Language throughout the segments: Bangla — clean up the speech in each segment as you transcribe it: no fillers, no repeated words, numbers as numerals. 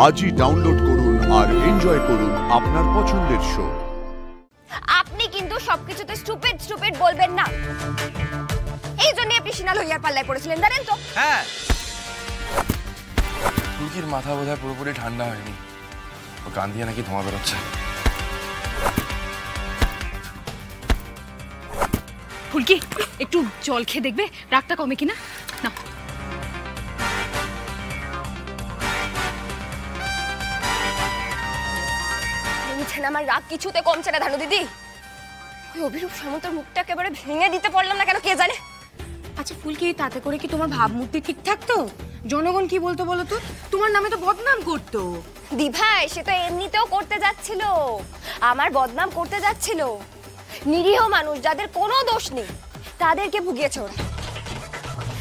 আজই ডাউনলোড করুন আর এনজয় করুন আপনার পছন্দের শো। আপনি কিন্তু সবকিছুতে স্টুপিড স্টুপিড বলবেন না। এই জন্য আপনি সিনা লইয়ার পাল্লায় পড়েছিলেন, জানেন তো? হ্যাঁ, ফুলকির মাথা বোধহয় পুরোপুরি ঠান্ডা হয়নি, ও কান দিয়ে নাকি ধোঁয়া বেরোচ্ছে। ফুলকি, একটু জল খেয়ে দেখবে রাগটা কমে কিনা। না, আমার রাগ কিছুতে কমছে না ধানু দিদি। ওই অভিরূপ সামন্তর মুখটা একেবারে ভেঙে দিতে পারলাম না কেন কে জানে। আচ্ছা ফুলকি, তাতে করে কি তোমার ভাবমূর্তি ঠিক থাকতো? জনগণ কি বলতো বলো তো? তোমার নামে তো বদনাম করতো। দি ভাই, সে তো এমনিতেও করতে যাচ্ছিল, আমার বদনাম করতে যাচ্ছিল। নিরীহ মানুষ যাদের কোনো দোষ নেই তাদেরকে ভুগিয়েছে ওরা।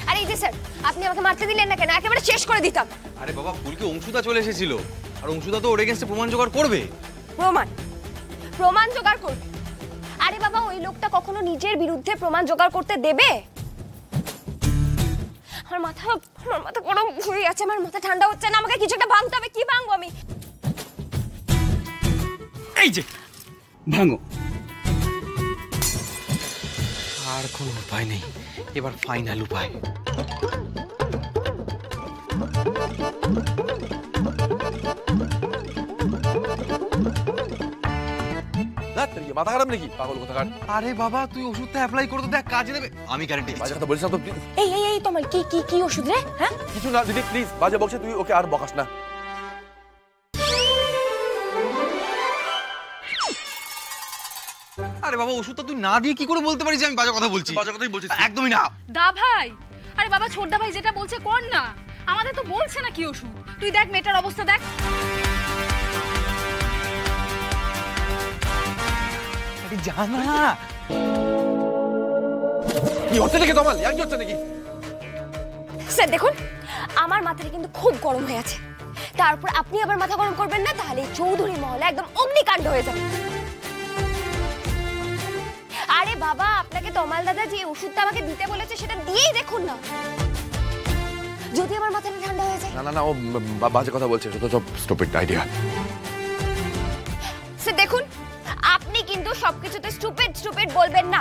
আর এই যে স্যার, আপনি আমাকে মারতে দিলেন না কেন? একেবারে শেষ করে দিতাম। আরে বাবা, ফুলকি অংশুদা চলে এসেছিল, আর অংশুদা তো ওর এগেইনস্টে প্রমাণ জোগাড় করবে। প্রমাণ জোগাড় করবে? আরে বাবা, ওই লোকটা কখনো নিজের বিরুদ্ধে প্রমাণ জোগাড় করতে দেবে? আমার মাথা গরম হয়ে আছে, আমার মাথা ঠান্ডা হচ্ছে না। আমাকে কিছু একটা ভাঙতে হবে। কি ভাঙবো আমি? এই যে ভাঙো। আর কোনো উপায় নেই, এবার ফাইনাল উপায়। মাথা খারাপ নাকি পাগল কোথাকার? আরে বাবা, তুই ওষুধটা অ্যাপ্লাই করে তো দেখ, কাজে দেবে। আমি গ্যারান্টি দিচ্ছি। বাজে কথা বলিস না তো প্লিজ। এই তোমার কি ওষুধ রে? হ্যাঁ, কিছু না দিদি, প্লিজ। বাজে বকছে, তুই ওকে আর বকাস না। আরে বাবা, ওষুধটা তুই না দিয়ে কি করে বলতে পারিস আমি বাজে কথা বলছি? বাজে কথাই বলছিস একদমই না। দা ভাই, আরে বাবা ছোটদা ভাই যেটা বলছে কর না। আমাদের তো বলছে না কি ওষুধ। তুই দেখ মেয়েটার অবস্থা দেখ। জানা কি হচ্ছে নাকি তোমার? ইয়ার কি হচ্ছে নাকি? স্যার দেখুন, আমার মাথাটা কিন্তু খুব গরম হয়ে আছে। তারপর আপনি আবার মাথা গরম করবেন না, তাহলে চৌধুরী মহলে একদম অগ্নিকাণ্ড হয়ে যাবে। আরে বাবা, আপনাকে তমাল দাদা যে ওষুধটা আমাকে দিতে বলেছে সেটা দিয়েই দেখুন না, যদি আমার মাথাটা ঠান্ডা হয়ে যায়। না, ও বাজে কথা বলছে, এটা তো সব স্টুপিড আইডিয়া। স্যার দেখুন, আপনি কিন্তু সবকিছুতে স্টুপিড স্টুপিড বলবেন না।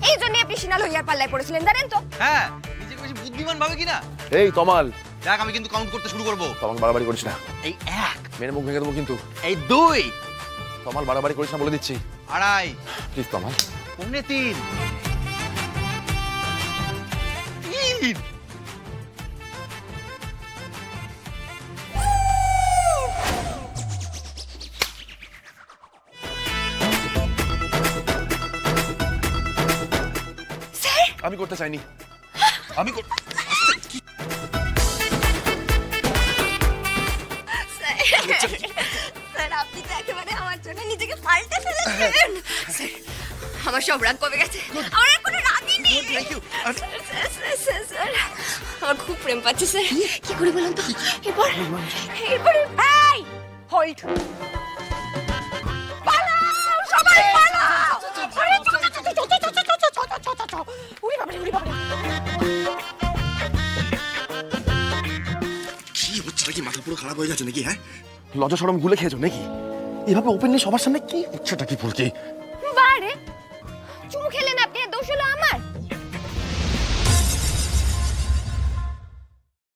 এই জন্য আপনি সিনা লইয়ার পাল্লায় পড়েছিলেন, জানেন তো? হ্যাঁ, নিজেকে বেশি বুদ্ধিমান ভাবে কিনা। এই তমাল, দেখ আমি কিন্তু কাউন্ট করতে শুরু করবো। তোমাকে বাড়াবাড়ি করিস না। এই 1, মেরে মুখ ভেঙে দেবো কিন্তু। এই 2, তমাল বাড়াবাড়ি করিস না বলে দিচ্ছি। 2.5, প্লিজ তমাল। 3, 3। আমি করতে চাইনি। আমি স্যার, আপনি তো একেবারে আমার জন্য নিজেকে পাল্টে ফেলেছেন। স্যার, আমার সব রাগ কমে গেছে। আমার আর কোনো রাগই নেই। স্যার, আমার খুব প্রেম পাচ্ছে স্যার। কি করি বলুন তো? এরপর এই হোল্ড। পালাও সবাই, পালাও। উড়ি বাবারে, উড়ি বাবারে। কি হচ্ছে নাকি? মাথা পুরো খারাপ হয়ে যাচ্ছে নাকি? হ্যাঁ, লজ্জা শরম গুলে খেয়েছো নাকি? এভাবে ওপেনলি সবার সামনে কি হচ্ছেটা কি ফুলকি?